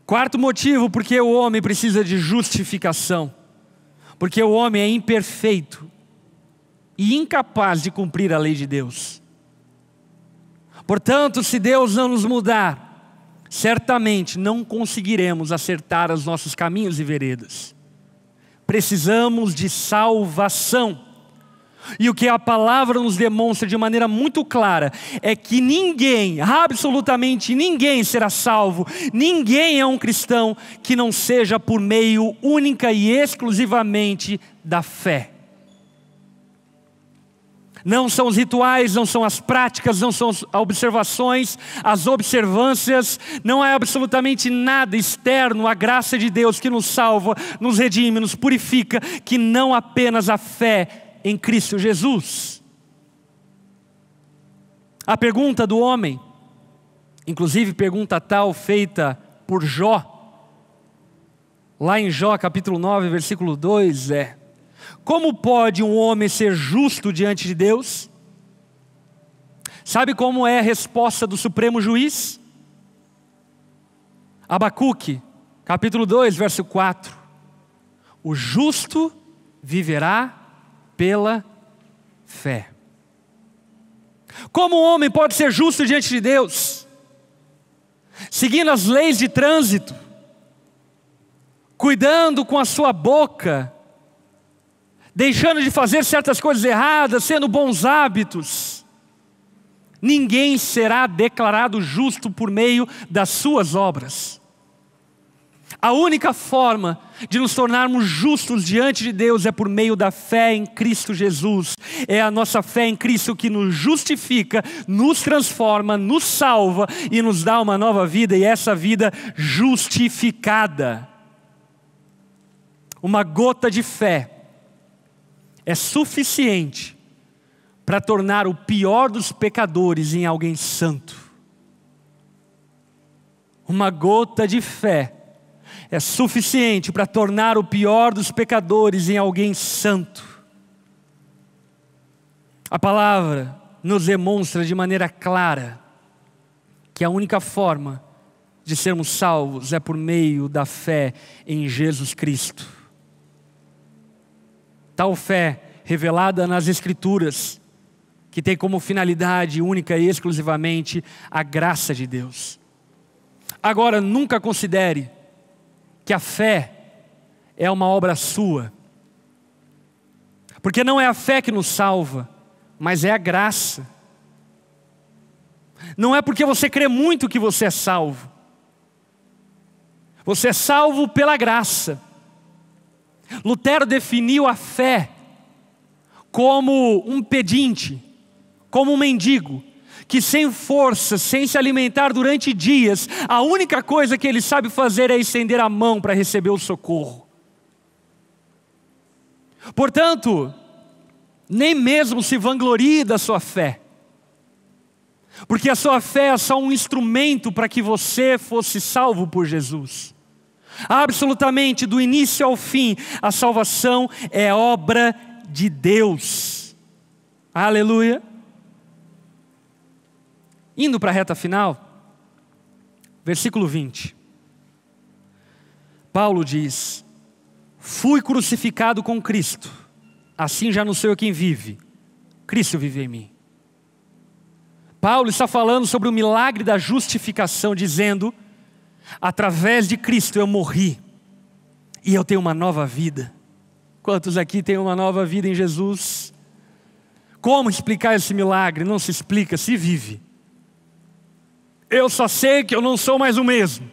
Quarto motivo, porque o homem precisa de justificação. Porque o homem é imperfeito e incapaz de cumprir a lei de Deus. Portanto, se Deus não nos mudar, certamente não conseguiremos acertar os nossos caminhos e veredas. Precisamos de salvação. E o que a palavra nos demonstra de maneira muito clara é que ninguém, absolutamente ninguém será salvo, ninguém é um cristão que não seja por meio única e exclusivamente da fé. Não são os rituais, não são as práticas, não são as observações, as observâncias, não é absolutamente nada externo à graça de Deus que nos salva, nos redime, nos purifica, que não apenas a fé em Cristo Jesus. A pergunta do homem, inclusive pergunta tal feita por Jó, lá em Jó capítulo 9, versículo 2 é: como pode um homem ser justo diante de Deus? Sabe como é a resposta do Supremo Juiz? Abacuque, capítulo 2, verso 4. O justo viverá pela fé. Como um homem pode ser justo diante de Deus? Seguindo as leis de trânsito, cuidando com a sua boca, deixando de fazer certas coisas erradas, sendo bons hábitos. Ninguém será declarado justo por meio das suas obras. A única forma de nos tornarmos justos diante de Deus é por meio da fé em Cristo Jesus. É a nossa fé em Cristo que nos justifica, nos transforma, nos salva e nos dá uma nova vida, e essa vida justificada. Uma gota de fé é suficiente para tornar o pior dos pecadores em alguém santo. Uma gota de fé é suficiente para tornar o pior dos pecadores em alguém santo. A palavra nos demonstra de maneira clara que a única forma de sermos salvos é por meio da fé em Jesus Cristo. Tal fé revelada nas Escrituras, que tem como finalidade única e exclusivamente a graça de Deus. Agora, nunca considere que a fé é uma obra sua, porque não é a fé que nos salva, mas é a graça. Não é porque você crê muito que você é salvo. Você é salvo pela graça. Lutero definiu a fé como um pedinte, como um mendigo, que sem força, sem se alimentar durante dias, a única coisa que ele sabe fazer é estender a mão para receber o socorro. Portanto, nem mesmo se vanglorie da sua fé, porque a sua fé é só um instrumento para que você fosse salvo por Jesus. Absolutamente, do início ao fim, a salvação é obra de Deus. Aleluia. Indo para a reta final, versículo 20. Paulo diz: fui crucificado com Cristo, assim já não sou eu quem vive, Cristo vive em mim. Paulo está falando sobre o milagre da justificação, dizendo: através de Cristo eu morri, e eu tenho uma nova vida. Quantos aqui têm uma nova vida em Jesus? Como explicar esse milagre? Não se explica, se vive. Eu só sei que eu não sou mais o mesmo.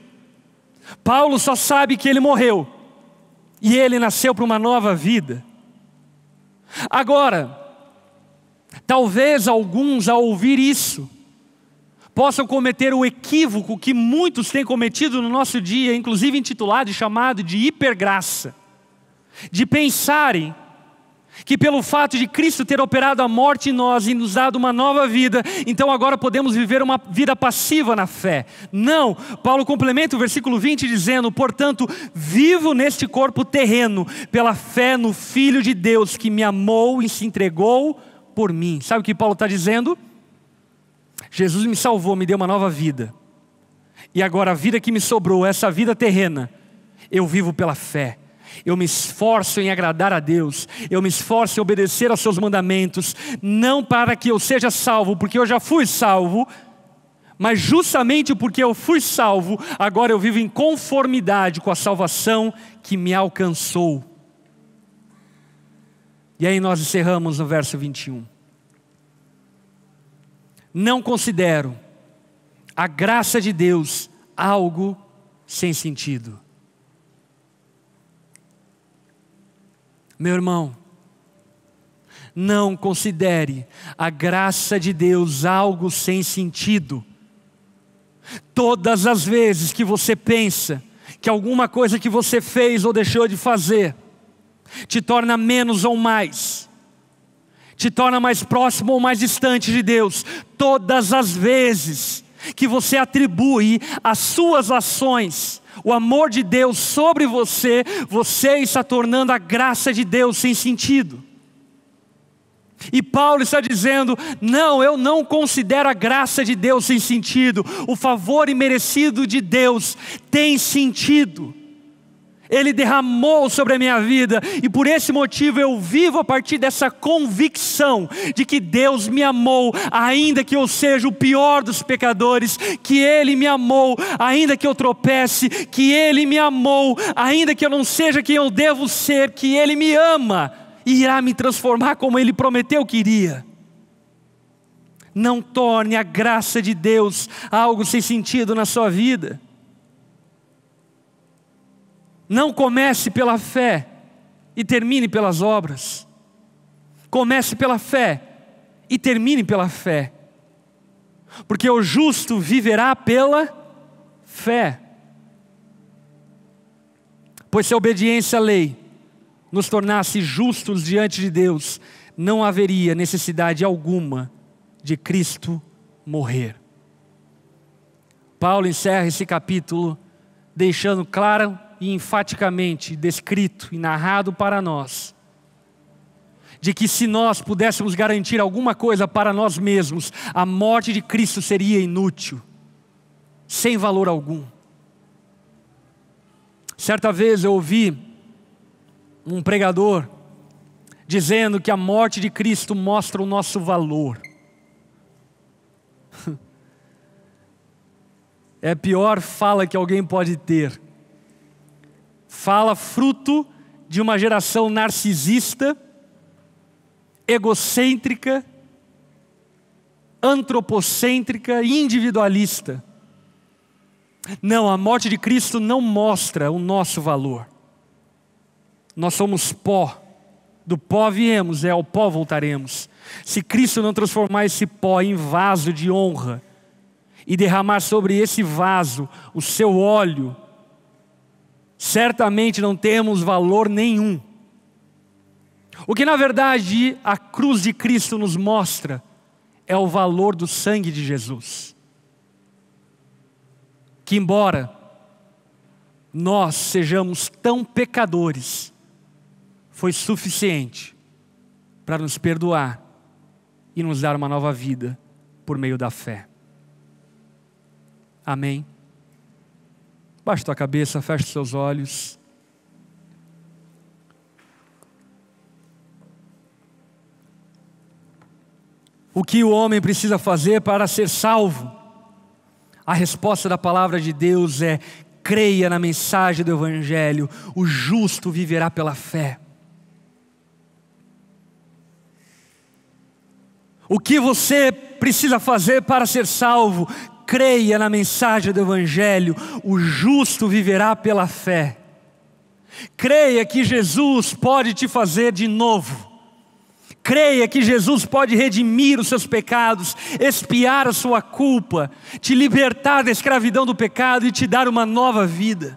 Paulo só sabe que ele morreu e ele nasceu para uma nova vida. Agora, talvez alguns ao ouvir isso possam cometer o equívoco que muitos têm cometido no nosso dia, inclusive intitulado e chamado de hipergraça, de pensarem que pelo fato de Cristo ter operado a morte em nós e nos dado uma nova vida, então agora podemos viver uma vida passiva na fé. Não, Paulo complementa o versículo 20 dizendo: portanto, vivo neste corpo terreno, pela fé no Filho de Deus, que me amou e se entregou por mim. Sabe o que Paulo está dizendo? Jesus me salvou, me deu uma nova vida, e agora a vida que me sobrou, essa vida terrena, eu vivo pela fé. Eu me esforço em agradar a Deus, eu me esforço em obedecer aos seus mandamentos, não para que eu seja salvo, porque eu já fui salvo, mas justamente porque eu fui salvo, agora eu vivo em conformidade com a salvação que me alcançou. E aí nós encerramos no verso 21. Não considero a graça de Deus algo sem sentido. Meu irmão, não considere a graça de Deus algo sem sentido. Todas as vezes que você pensa que alguma coisa que você fez ou deixou de fazer te torna menos ou mais, te torna mais próximo ou mais distante de Deus, todas as vezes que você atribui às suas ações o amor de Deus sobre você, você está tornando a graça de Deus sem sentido. E Paulo está dizendo: não, eu não considero a graça de Deus sem sentido. O favor imerecido de Deus tem sentido. Ele derramou sobre a minha vida, e por esse motivo eu vivo a partir dessa convicção de que Deus me amou, ainda que eu seja o pior dos pecadores, que Ele me amou, ainda que eu tropece, que Ele me amou, ainda que eu não seja quem eu devo ser, que Ele me ama e irá me transformar como Ele prometeu que iria. Não torne a graça de Deus algo sem sentido na sua vida. Não comece pela fé e termine pelas obras. Comece pela fé e termine pela fé. Porque o justo viverá pela fé. Pois se a obediência à lei nos tornasse justos diante de Deus, não haveria necessidade alguma de Cristo morrer. Paulo encerra esse capítulo deixando claro e enfaticamente descrito e narrado para nós, de que se nós pudéssemos garantir alguma coisa para nós mesmos, a morte de Cristo seria inútil, sem valor algum. Certa vez eu ouvi um pregador dizendo que a morte de Cristo mostra o nosso valor. É a pior fala que alguém pode ter. Fala fruto de uma geração narcisista, egocêntrica, antropocêntrica, individualista. Não, a morte de Cristo não mostra o nosso valor. Nós somos pó. Do pó viemos, ao pó voltaremos. Se Cristo não transformar esse pó em vaso de honra e derramar sobre esse vaso o seu óleo, certamente não temos valor nenhum. O que na verdade a cruz de Cristo nos mostra é o valor do sangue de Jesus. Que embora nós sejamos tão pecadores, foi suficiente para nos perdoar e nos dar uma nova vida por meio da fé. Amém? Baixe tua cabeça, feche seus olhos. O que o homem precisa fazer para ser salvo? A resposta da palavra de Deus é: creia na mensagem do Evangelho, o justo viverá pela fé. O que você precisa fazer para ser salvo? Creia na mensagem do Evangelho, o justo viverá pela fé. Creia que Jesus pode te fazer de novo. Creia que Jesus pode redimir os seus pecados, expiar a sua culpa, te libertar da escravidão do pecado e te dar uma nova vida.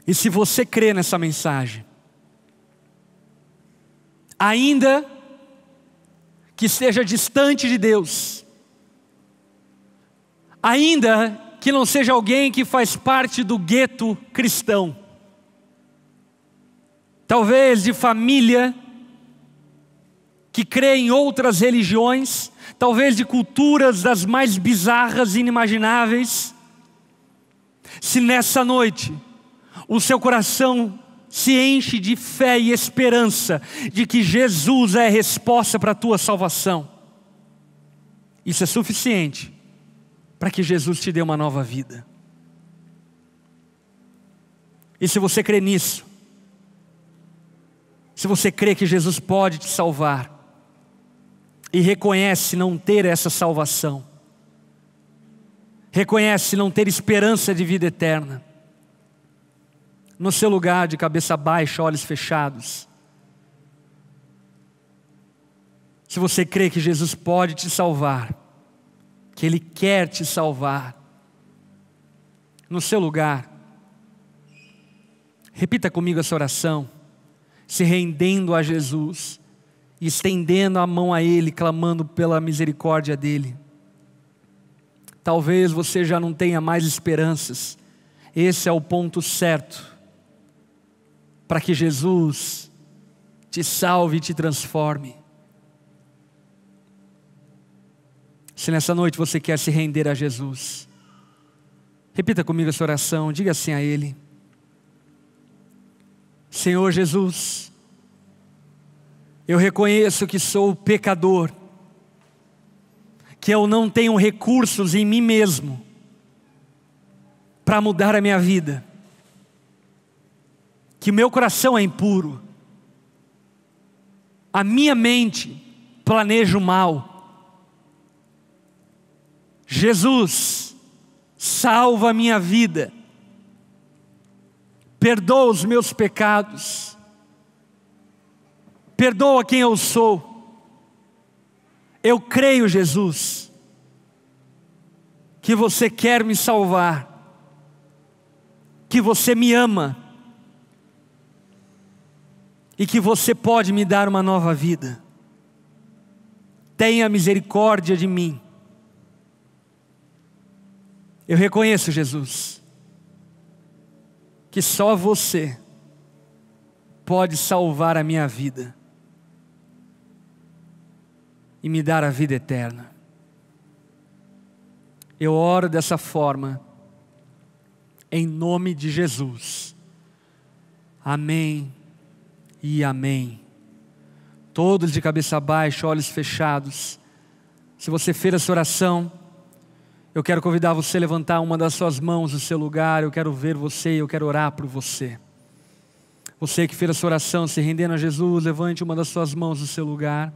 E se você crê nessa mensagem, ainda que esteja distante de Deus, ainda que não seja alguém que faz parte do gueto cristão, talvez de família que crê em outras religiões, talvez de culturas das mais bizarras e inimagináveis, se nessa noite o seu coração se enche de fé e esperança de que Jesus é a resposta para a tua salvação, isso é suficiente para que Jesus te dê uma nova vida. E se você crê nisso, se você crê que Jesus pode te salvar e reconhece não ter essa salvação, reconhece não ter esperança de vida eterna, no seu lugar de cabeça baixa, olhos fechados, se você crê que Jesus pode te salvar, que Ele quer te salvar, no seu lugar, repita comigo essa oração, se rendendo a Jesus, estendendo a mão a Ele, clamando pela misericórdia dEle. Talvez você já não tenha mais esperanças, esse é o ponto certo, para que Jesus te salve e te transforme. Se nessa noite você quer se render a Jesus, repita comigo essa oração, diga assim a Ele: Senhor Jesus, eu reconheço que sou pecador, que eu não tenho recursos em mim mesmo para mudar a minha vida, que meu coração é impuro, a minha mente planeja o mal. Jesus, salva a minha vida, perdoa os meus pecados, perdoa quem eu sou. Eu creio, Jesus, que você quer me salvar, que você me ama e que você pode me dar uma nova vida. Tenha misericórdia de mim. Eu reconheço, Jesus, que só você pode salvar a minha vida e me dar a vida eterna. Eu oro dessa forma, em nome de Jesus. Amém e amém. Todos de cabeça baixa, olhos fechados. Se você fez essa oração, eu quero convidar você a levantar uma das suas mãos no seu lugar. Eu quero ver você e eu quero orar por você. Você que fez essa oração, se rendendo a Jesus, levante uma das suas mãos no seu lugar.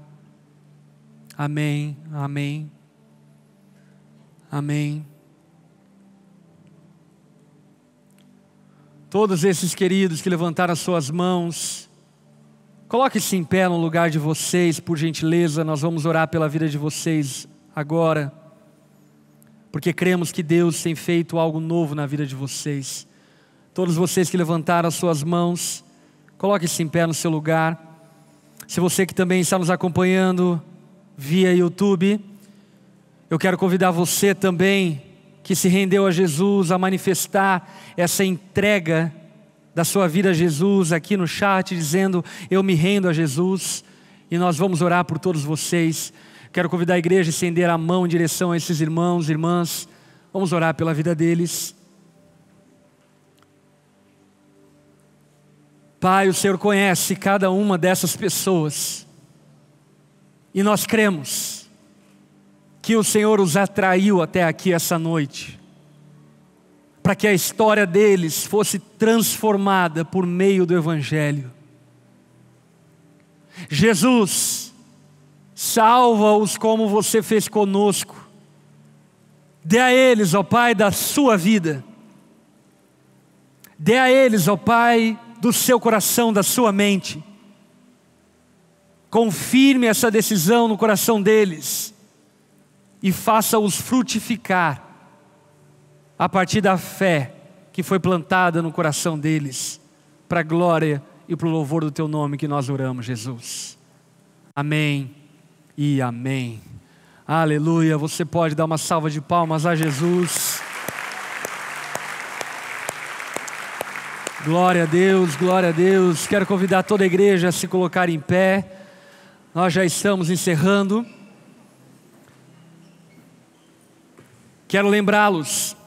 Amém, amém, amém. Todos esses queridos que levantaram as suas mãos, coloque-se em pé no lugar de vocês, por gentileza. Nós vamos orar pela vida de vocês agora, porque cremos que Deus tem feito algo novo na vida de vocês. Todos vocês que levantaram as suas mãos, coloque-se em pé no seu lugar. Se você que também está nos acompanhando via YouTube, eu quero convidar você também que se rendeu a Jesus a manifestar essa entrega da sua vida a Jesus aqui no chat, dizendo: eu me rendo a Jesus, e nós vamos orar por todos vocês. Quero convidar a igreja a estender a mão em direção a esses irmãos e irmãs. Vamos orar pela vida deles. Pai, o Senhor conhece cada uma dessas pessoas, e nós cremos que o Senhor os atraiu até aqui essa noite, para que a história deles fosse transformada por meio do Evangelho. Jesus, salva-os como você fez conosco. Dê a eles, ó Pai, da sua vida. Dê a eles, ó Pai, do seu coração, da sua mente. Confirme essa decisão no coração deles e faça-os frutificar a partir da fé que foi plantada no coração deles, para a glória e para o louvor do Teu nome que nós oramos, Jesus. Amém e amém. Aleluia. Você pode dar uma salva de palmas a Jesus. Glória a Deus, glória a Deus. Quero convidar toda a igreja a se colocar em pé. Nós já estamos encerrando. Quero lembrá-los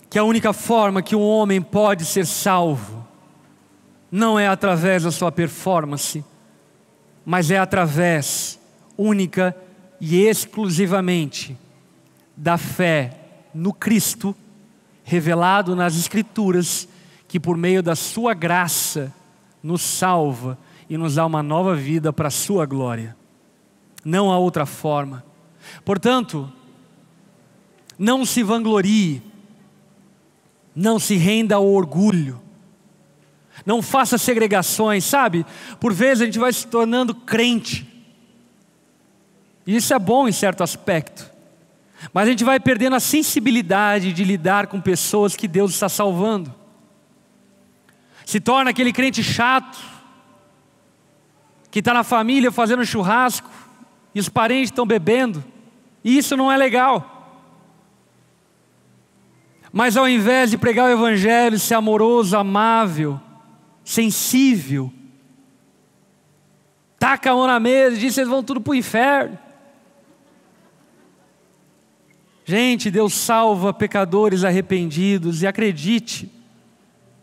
que a única forma que um homem pode ser salvo não é através da sua performance, mas é através, única e exclusivamente, da fé no Cristo, revelado nas Escrituras, que por meio da sua graça nos salva e nos dá uma nova vida para a sua glória. Não há outra forma. Portanto, não se vanglorie, não se renda ao orgulho, não faça segregações, sabe? Por vezes a gente vai se tornando crente, e isso é bom em certo aspecto, mas a gente vai perdendo a sensibilidade de lidar com pessoas que Deus está salvando. Se torna aquele crente chato, que está na família fazendo churrasco, e os parentes estão bebendo, e isso não é legal. Mas ao invés de pregar o Evangelho, ser amoroso, amável, sensível, taca a mão na mesa e diz: vocês vão tudo para o inferno. Gente, Deus salva pecadores arrependidos, e acredite,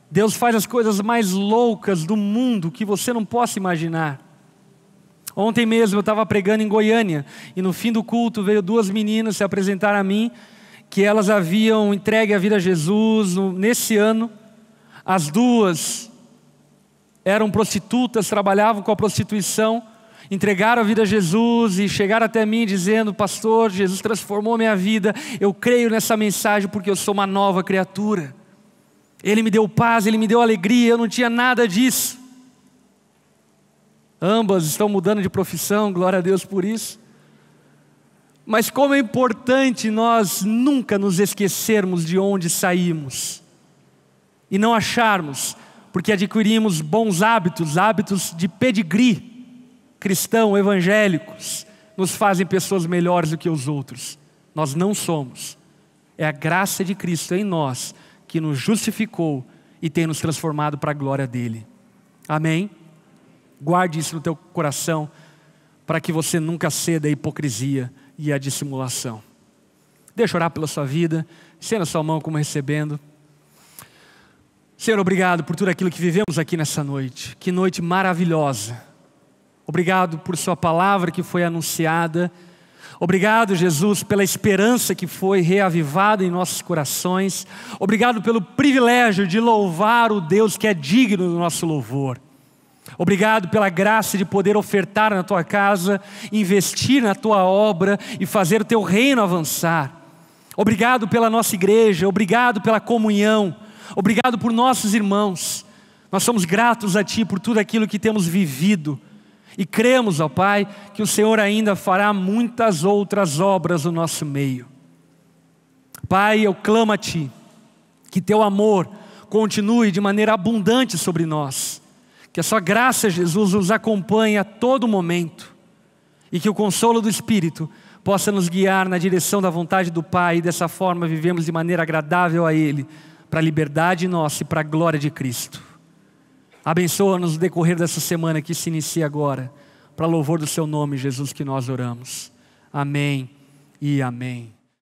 Deus faz as coisas mais loucas do mundo que você não possa imaginar. Ontem mesmo eu estava pregando em Goiânia, e no fim do culto veio duas meninas se apresentar a mim, que elas haviam entregue a vida a Jesus nesse ano. As duas eram prostitutas, trabalhavam com a prostituição, entregaram a vida a Jesus e chegaram até mim dizendo: pastor, Jesus transformou minha vida, eu creio nessa mensagem porque eu sou uma nova criatura. Ele me deu paz, Ele me deu alegria, eu não tinha nada disso. Ambas estão mudando de profissão, glória a Deus por isso. Mas como é importante nós nunca nos esquecermos de onde saímos e não acharmos, porque adquirimos bons hábitos, hábitos de pedigree cristão, evangélicos, nos fazem pessoas melhores do que os outros. Nós não somos. É a graça de Cristo em nós que nos justificou e tem nos transformado para a glória dele. Amém? Guarde isso no teu coração, para que você nunca ceda à hipocrisia e à dissimulação. Deixa eu orar pela sua vida, estenda a sua mão como recebendo. Senhor, obrigado por tudo aquilo que vivemos aqui nessa noite. Que noite maravilhosa. Obrigado por sua palavra que foi anunciada. Obrigado, Jesus, pela esperança que foi reavivada em nossos corações. Obrigado pelo privilégio de louvar o Deus que é digno do nosso louvor. Obrigado pela graça de poder ofertar na tua casa, investir na tua obra e fazer o teu reino avançar. Obrigado pela nossa igreja, obrigado pela comunhão, obrigado por nossos irmãos. Nós somos gratos a Ti por tudo aquilo que temos vivido. E cremos, ó Pai, que o Senhor ainda fará muitas outras obras no nosso meio. Pai, eu clamo a Ti, que Teu amor continue de maneira abundante sobre nós. Que a Sua graça, Jesus, nos acompanhe a todo momento. E que o consolo do Espírito possa nos guiar na direção da vontade do Pai. E dessa forma vivemos de maneira agradável a Ele, para a liberdade nossa e para a glória de Cristo. Abençoa-nos no decorrer dessa semana que se inicia agora, para louvor do Seu nome, Jesus, que nós oramos. Amém e amém.